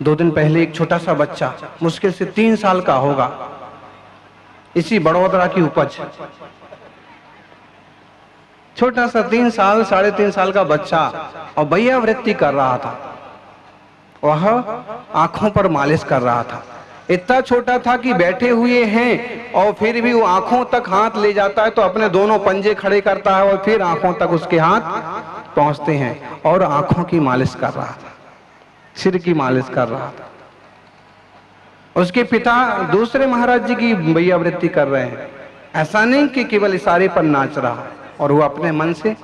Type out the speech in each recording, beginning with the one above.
2 दिन पहले एक छोटा सा बच्चा, मुश्किल से 3 साल का होगा, इसी बड़ोदरा की उपज, छोटा सा 3 साल 3.5 साल का बच्चा, और भैया वृत्ति कर रहा था। वह आंखों पर मालिश कर रहा था। इतना छोटा था कि बैठे हुए हैं और फिर भी वो आंखों तक हाथ ले जाता है, तो अपने दोनों पंजे खड़े करता है और फिर आंखों तक उसके हाथ पहुंचते हैं, और आंखों की मालिश कर रहा था, सिर की मालिश कर रहा था। उसके पिता दूसरे महाराज जी की भैया वृत्ति कर रहे हैं। ऐसा नहीं कि केवल इशारे पर नाच रहा, और वो अपने मन से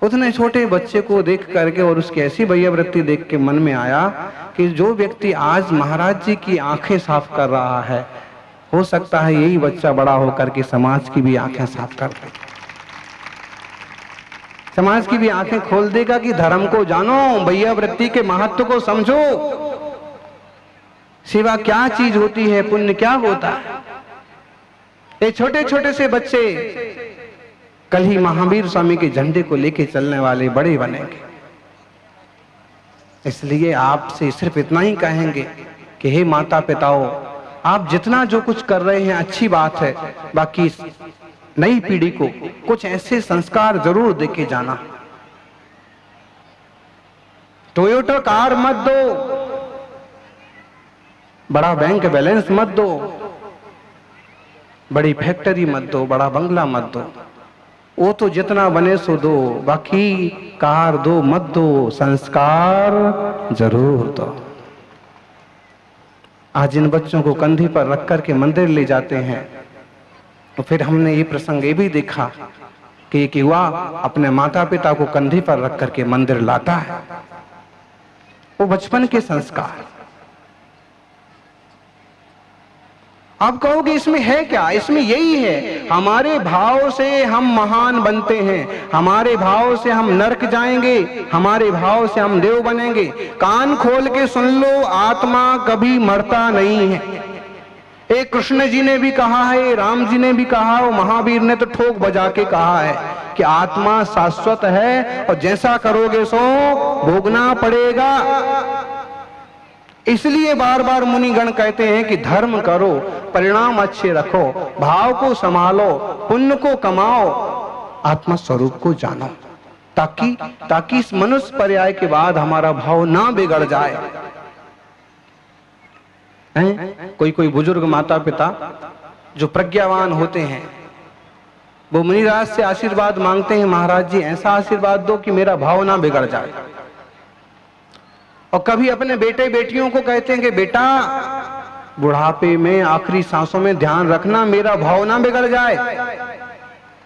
उतने छोटे बच्चे को देख करके और उसकी ऐसी भैया वृत्ति देख के मन में आया कि जो व्यक्ति आज महाराज जी की आंखें साफ कर रहा है, हो सकता है यही बच्चा बड़ा होकर के समाज की भी आंखें साफ कर दे, समाज की भी आंखें खोल देगा कि धर्म को जानो, भैया वृत्ति के महत्व को समझो, सेवा क्या चीज होती है, पुण्य क्या होता है। ये छोटे छोटे से बच्चे कल ही महावीर स्वामी के झंडे को लेके चलने वाले बड़े बनेंगे। इसलिए आपसे सिर्फ इतना ही कहेंगे कि हे माता पिताओं, आप जितना जो कुछ कर रहे हैं अच्छी बात है, बाकी नई पीढ़ी को कुछ ऐसे संस्कार जरूर देके जाना। टोयोटा कार मत दो, बड़ा बैंक बैलेंस मत दो, बड़ी फैक्ट्री मत दो, बड़ा बंगला मत दो, वो तो जितना बने सो दो, बाकी कार दो मत दो, संस्कार जरूर दो। आज इन बच्चों को कंधे पर रख कर के मंदिर ले जाते हैं, तो फिर हमने ये प्रसंग ये भी देखा कि एक युवा अपने माता पिता को कंधे पर रख करके मंदिर लाता है। वो बचपन के संस्कार। आप कहोगे इसमें है क्या? इसमें यही है, हमारे भाव से हम महान बनते हैं, हमारे भाव से हम नरक जाएंगे, हमारे भाव से हम देव बनेंगे। कान खोल के सुन लो, आत्मा कभी मरता नहीं है। एक कृष्ण जी ने भी कहा है, राम जी ने भी कहा, और महावीर ने तो ठोक बजा के कहा है कि आत्मा शाश्वत है और जैसा करोगे सो भोगना पड़ेगा। इसलिए बार बार मुनिगण कहते हैं कि धर्म करो, परिणाम अच्छे रखो, भाव को संभालो, पुण्य को कमाओ, आत्मा स्वरूप को जानो, ताकि इस मनुष्य पर्याय के बाद हमारा भाव ना बिगड़ जाए। कोई बुजुर्ग माता पिता जो प्रज्ञावान होते हैं, वो मुनिराज से आशीर्वाद मांगते हैं, महाराज जी ऐसा आशीर्वाद दो कि मेरा भाव ना बिगड़ जाए। और कभी अपने बेटे बेटियों को कहते हैं कि बेटा बुढ़ापे में आखिरी सांसों में ध्यान रखना, मेरा भाव ना बिगड़ जाए।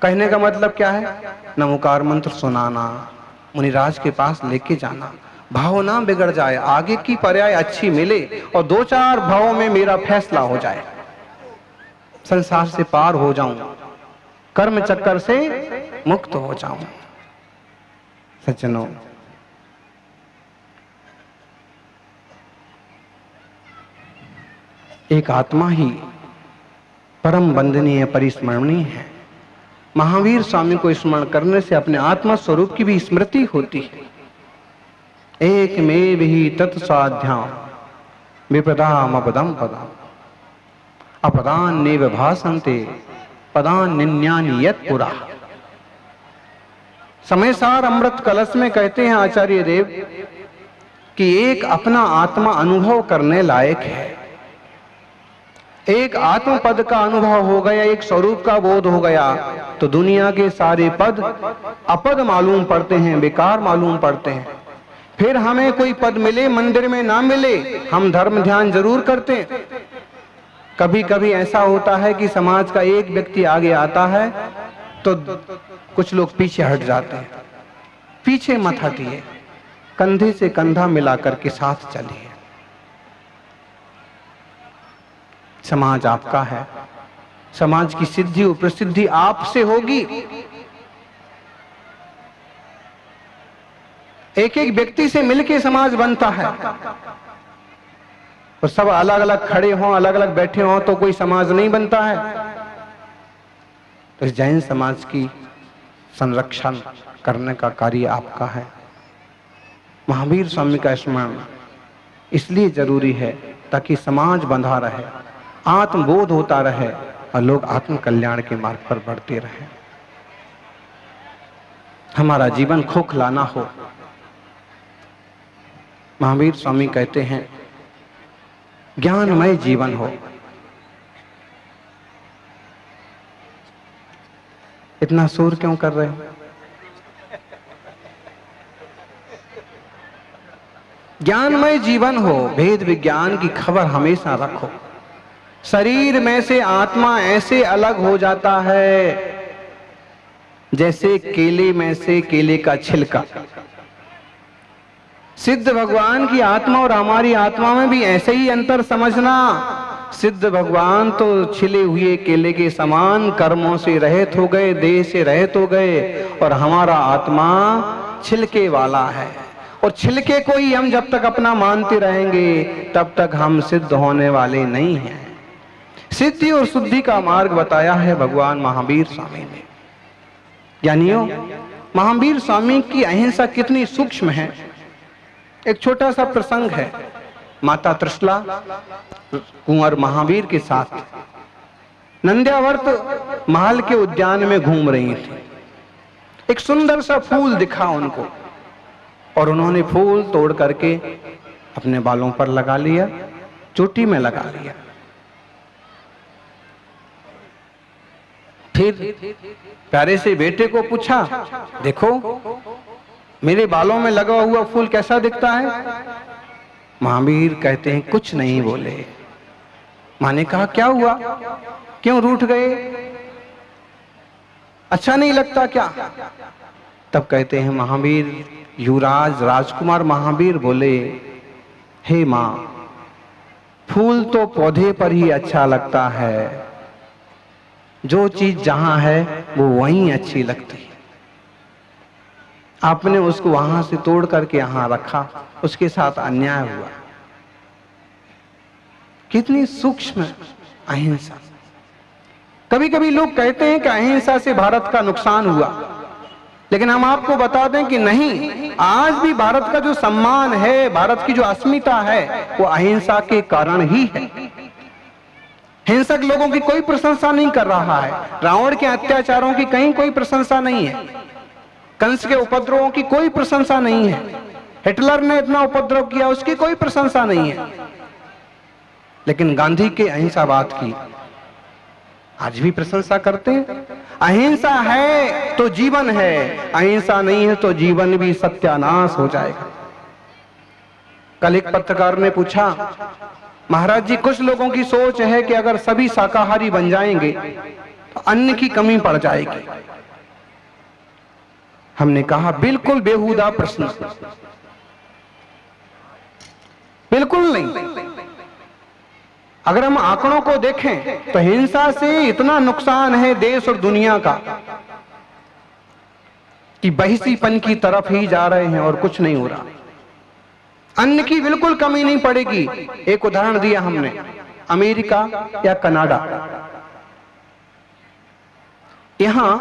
कहने का मतलब क्या है? नमोकार मंत्र सुनाना, मुनिराज के पास लेके जाना, भाव ना बिगड़ जाए, आगे की पर्याय अच्छी मिले और 2-4 भावों में मेरा फैसला हो जाए, संसार से पार हो जाऊं, कर्म चक्कर से मुक्त हो जाऊं। सज्जनों, एक आत्मा ही परम वंदनीय परिस्मरणीय है। महावीर स्वामी को स्मरण करने से अपने आत्मा स्वरूप की भी स्मृति होती है। एक में भी तत्साध्याम विपदाम अपदम पदम अपदान नेव भासन्ते पदान निन्यानि यत् पुरा। समयसार अमृत कलश में कहते हैं आचार्य देव कि एक अपना आत्मा अनुभव करने लायक है। एक आत्म पद का अनुभव हो गया, एक स्वरूप का बोध हो गया, तो दुनिया के सारे पद अपद मालूम पड़ते हैं, बेकार मालूम पड़ते हैं। फिर हमें कोई पद मिले मंदिर में ना मिले, हम धर्म ध्यान जरूर करते हैं। कभी कभी ऐसा होता है कि समाज का एक व्यक्ति आगे आता है तो कुछ लोग पीछे हट जाते हैं। पीछे मत हटिए, कंधे से कंधा मिलाकर के साथ चलिए। समाज आपका है, समाज की सिद्धि और प्रसिद्धि आपसे होगी। एक एक व्यक्ति से मिलके समाज बनता है, और सब अलग अलग खड़े हों, अलग अलग बैठे हों तो कोई समाज नहीं बनता है। तो इस जैन समाज की संरक्षण करने का कार्य आपका है। महावीर स्वामी का स्मरण इसलिए जरूरी है ताकि समाज बंधा रहे, आत्मबोध होता रहे और लोग आत्म कल्याण के मार्ग पर बढ़ते रहें। हमारा जीवन खोखला ना हो। महावीर स्वामी कहते हैं ज्ञानमय जीवन हो। इतना शोर क्यों कर रहे हैं? ज्ञानमय जीवन हो, भेद विज्ञान की खबर हमेशा रखो। शरीर में से आत्मा ऐसे अलग हो जाता है जैसे केले में से केले का छिलका। सिद्ध भगवान की आत्मा और हमारी आत्मा में भी ऐसे ही अंतर समझना। सिद्ध भगवान तो छिले हुए केले के समान कर्मों से रहित हो गए, देह से रहित हो गए, और हमारा आत्मा छिलके वाला है। और छिलके को ही हम जब तक अपना मानते रहेंगे तब तक हम सिद्ध होने वाले नहीं हैं। सिद्धि और शुद्धि का मार्ग बताया है भगवान महावीर स्वामी ने। ज्ञानियों, महावीर स्वामी की अहिंसा कितनी सूक्ष्म है। एक छोटा सा प्रसंग है। माता त्रिशला कुंवर महावीर के साथ नंद्यावर्त महल के उद्यान में घूम रही थी। एक सुंदर सा फूल दिखा उनको और उन्होंने फूल तोड़ करके अपने बालों पर लगा लिया, चोटी में लगा लिया। फिर प्यारे से बेटे को पूछा, देखो मेरे बालों में लगा हुआ फूल कैसा दिखता है? महावीर कहते हैं कुछ नहीं बोले। मां ने कहा क्या हुआ, क्यों रूठ गए, अच्छा नहीं लगता क्या? तब कहते हैं महावीर, युवराज राजकुमार महावीर बोले, हे मां, फूल तो पौधे पर ही अच्छा लगता है, जो चीज जहां है वो वहीं अच्छी लगती है। आपने उसको वहां से तोड़ करके यहां रखा, उसके साथ अन्याय हुआ। कितनी सूक्ष्म अहिंसा। कभी कभी लोग कहते हैं कि अहिंसा से भारत का नुकसान हुआ, लेकिन हम आपको बता दें कि नहीं, आज भी भारत का जो सम्मान है, भारत की जो अस्मिता है, वो अहिंसा के कारण ही है। हिंसक लोगों की कोई प्रशंसा नहीं कर रहा है, रावण के अत्याचारों की कहीं कोई प्रशंसा नहीं है, कंस के उपद्रवों की कोई प्रशंसा नहीं है, हिटलर ने इतना उपद्रव किया उसकी कोई प्रशंसा नहीं है, लेकिन गांधी के अहिंसावाद की आज भी प्रशंसा करते हैं। अहिंसा है तो जीवन है, अहिंसा नहीं है तो जीवन भी सत्यानाश हो जाएगा। कल एक पत्रकार ने पूछा, महाराज जी कुछ लोगों की सोच है कि अगर सभी शाकाहारी बन जाएंगे तो अन्न की कमी पड़ जाएगी। हमने कहा बिल्कुल बेहुदा प्रश्न, बिल्कुल नहीं। अगर हम आंकड़ों को देखें तो हिंसा से इतना नुकसान है देश और दुनिया का कि बहिसीपन की तरफ ही जा रहे हैं और कुछ नहीं हो रहा। अन्न की बिल्कुल कमी नहीं पड़ेगी। एक उदाहरण दिया हमने, अमेरिका या कनाडा, यहां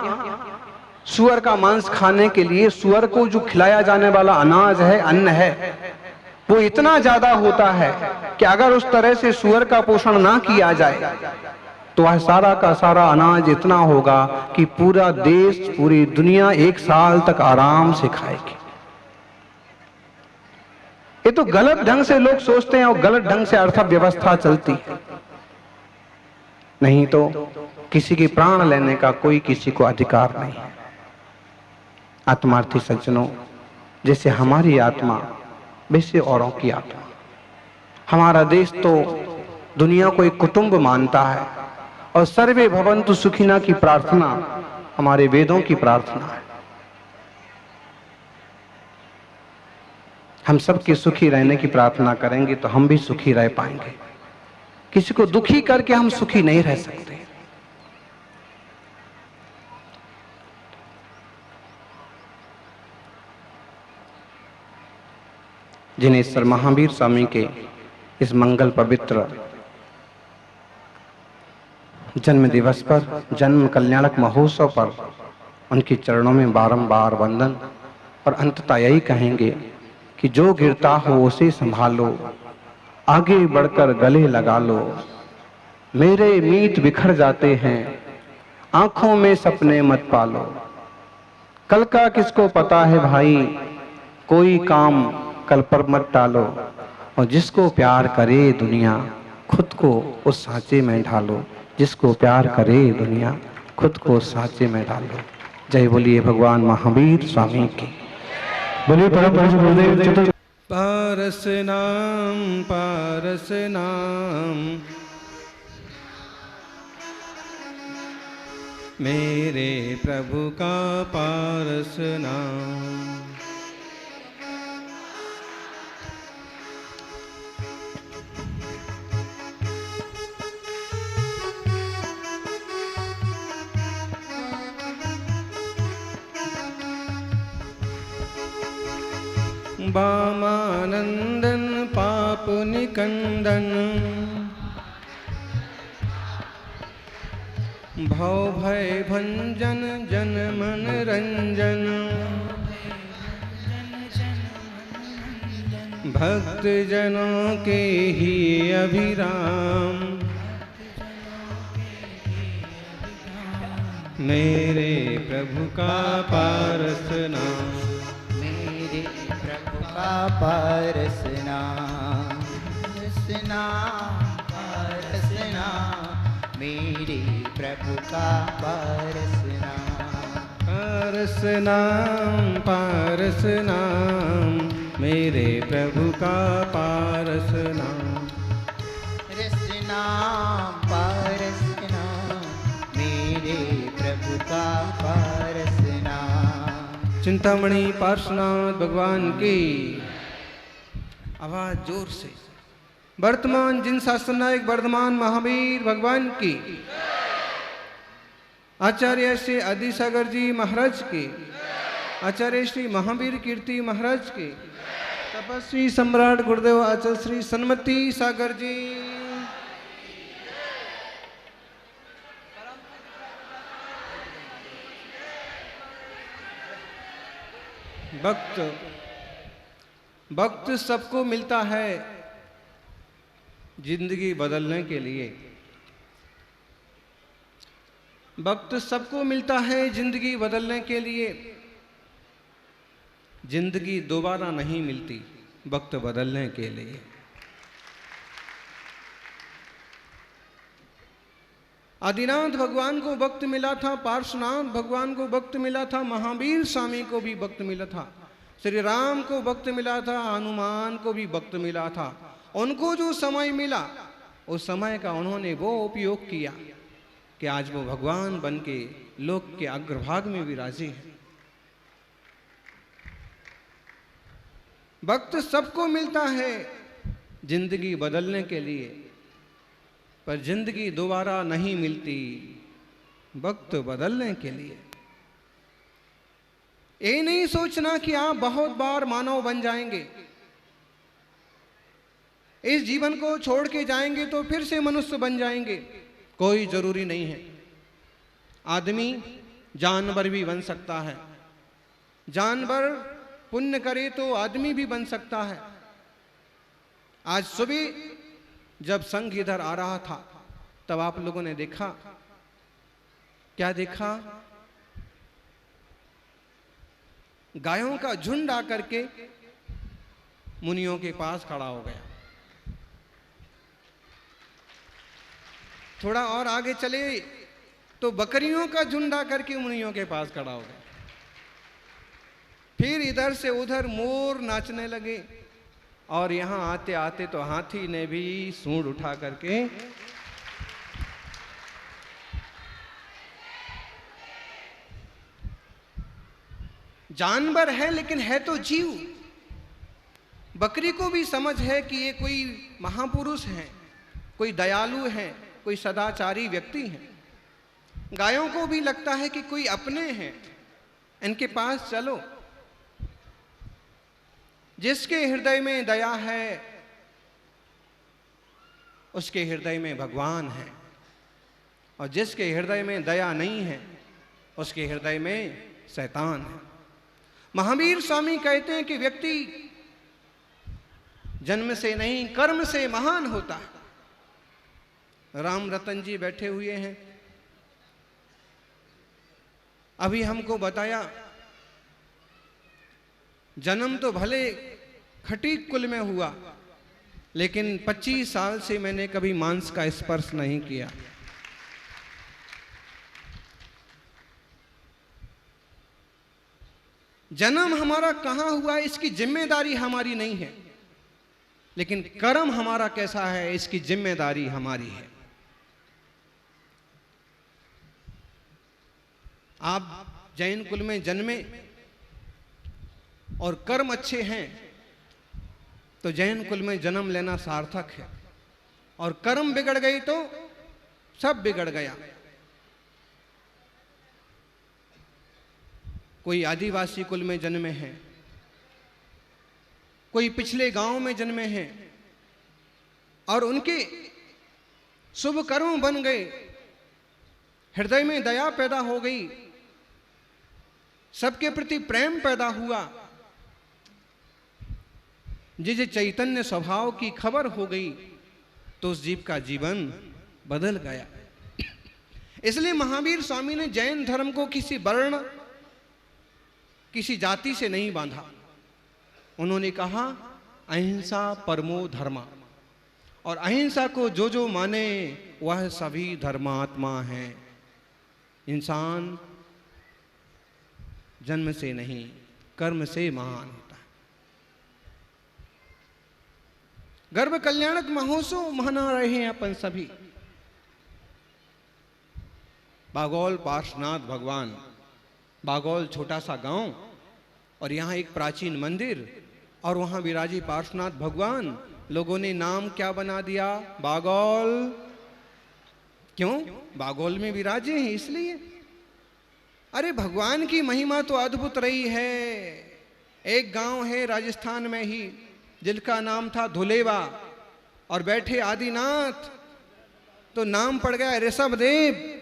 सुअर का मांस खाने के लिए सुअर को जो खिलाया जाने वाला अनाज है, अन्न है, वो इतना ज्यादा होता है कि अगर उस तरह से सुअर का पोषण ना किया जाए तो वह सारा का सारा अनाज इतना होगा कि पूरा देश, पूरी दुनिया एक साल तक आराम से खाएगी। ये तो गलत ढंग से लोग सोचते हैं और गलत ढंग से अर्थव्यवस्था चलती है। नहीं तो किसी की प्राण लेने का कोई किसी को अधिकार नहीं है। आत्मार्थी सज्जनों, जैसे हमारी आत्मा वैसे औरों की आत्मा। हमारा देश तो दुनिया को एक कुटुंब मानता है और सर्वे भवन्तु सुखिना की प्रार्थना हमारे वेदों की प्रार्थना है। हम सबके सुखी रहने की प्रार्थना करेंगे तो हम भी सुखी रह पाएंगे। किसी को दुखी करके हम सुखी नहीं रह सकते। जिनेश्वर महावीर स्वामी के इस मंगल पवित्र जन्म दिवस पर, जन्म कल्याणक महोत्सव पर उनके चरणों में बारंबार वंदन, और अंततः यही कहेंगे कि जो गिरता हो उसे संभालो, आगे बढ़कर गले लगा लो। मेरे मीत बिखर जाते हैं, आंखों में सपने मत पालो। कल का किसको पता है भाई, कोई काम कल पर मत टालो। और जिसको प्यार करे दुनिया, खुद को उस सांचे में ढालो। जिसको प्यार करे दुनिया, खुद को उस सांचे में डालो। जय बोलिए भगवान महावीर स्वामी की। बोलिए परम पूज्य गुरुदेव चतुर्थ। पारस नाम मेरे प्रभु का पारस नाम। वामानंदन पाप निकंदन, भव भय भंजन जन मन रंजन। भक्त जनों के ही अभिराम, मेरे प्रभु का पारस नाम। पारसना मेरे प्रभु का पारसना। पारसना मेरे प्रभु का पारसना। रसना पारसना मेरे प्रभु का पारसना। चिंतामणि पार्श्वनाथ भगवान की। आवाज जोर से। वर्तमान जिन शासन नायक वर्धमान महावीर भगवान की। आचार्य श्री आदि सागर जी महाराज की। आचार्य श्री महावीर कीर्ति महाराज की। तपस्वी सम्राट गुरुदेव आचार्य श्री सन्मति सागर जी। वक्त सबको मिलता है जिंदगी बदलने के लिए। वक्त सबको मिलता है जिंदगी बदलने के लिए। जिंदगी दोबारा नहीं मिलती वक्त बदलने के लिए। आदिनाथ भगवान को वक्त मिला था, पार्श्वनाथ भगवान को वक्त मिला था, महावीर स्वामी को भी वक्त मिला था, श्री राम को वक्त मिला था, हनुमान को भी वक्त मिला था। उनको जो समय मिला उस समय का उन्होंने वो उपयोग किया कि आज वो भगवान बन के लोक के अग्रभाग में विराजे हैं। वक्त सबको मिलता है जिंदगी बदलने के लिए, पर जिंदगी दोबारा नहीं मिलती वक्त बदलने के लिए। ये नहीं सोचना कि आप बहुत बार मानव बन जाएंगे, इस जीवन को छोड़ के जाएंगे तो फिर से मनुष्य बन जाएंगे। कोई जरूरी नहीं है। आदमी जानवर भी बन सकता है। जानवर पुण्य करे तो आदमी भी बन सकता है। आज सुबह जब संघ इधर आ रहा था तब आप लोगों ने देखा, क्या देखा? गायों का झुंड आकर के मुनियों के पास खड़ा हो गया। थोड़ा और आगे चले तो बकरियों का झुंड आकर के मुनियों के पास खड़ा हो गया। फिर इधर से उधर मोर नाचने लगे और यहां आते आते तो हाथी ने भी सूंड उठा करके जानवर है लेकिन है तो जीव। बकरी को भी समझ है कि ये कोई महापुरुष है, कोई दयालु है, कोई सदाचारी व्यक्ति है। गायों को भी लगता है कि कोई अपने हैं, इनके पास चलो। जिसके हृदय में दया है उसके हृदय में भगवान है, और जिसके हृदय में दया नहीं है उसके हृदय में शैतान है। महावीर स्वामी कहते हैं कि व्यक्ति जन्म से नहीं कर्म से महान होता है। राम रतन जी बैठे हुए हैं, अभी हमको बताया जन्म तो भले खटीक कुल में हुआ, लेकिन 25 साल से मैंने कभी मांस का स्पर्श नहीं किया। जन्म हमारा कहां हुआ इसकी जिम्मेदारी हमारी नहीं है, लेकिन कर्म हमारा कैसा है इसकी जिम्मेदारी हमारी है। आप जैन कुल में जन्मे और कर्म अच्छे हैं तो जैन कुल में जन्म लेना सार्थक है, और कर्म बिगड़ गई तो सब बिगड़ गया। कोई आदिवासी कुल में जन्मे हैं, कोई पिछले गांव में जन्मे हैं और उनके शुभ कर्म बन गए, हृदय में दया पैदा हो गई, सबके प्रति प्रेम पैदा हुआ, जिस चैतन्य स्वभाव की खबर हो गई तो उस जीव का जीवन बदल गया। इसलिए महावीर स्वामी ने जैन धर्म को किसी वर्ण किसी जाति से नहीं बांधा। उन्होंने कहा अहिंसा परमो धर्मा, और अहिंसा को जो जो माने वह सभी धर्मात्मा हैं। इंसान जन्म से नहीं कर्म से महान होता है। गर्भ कल्याणक महोत्सव मना रहे हैं अपन सभी। बागौल पार्श्वनाथ भगवान, बागौल छोटा सा गांव और यहाँ एक प्राचीन मंदिर और वहाँ विराजी पार्श्वनाथ भगवान। लोगों ने नाम क्या बना दिया? बागौल। क्यों? बागौल में विराजे हैं इसलिए। अरे भगवान की महिमा तो अद्भुत रही है। एक गांव है राजस्थान में ही जिनका नाम था धुलेवा, और बैठे आदिनाथ तो नाम पड़ गया ऋषभदेव।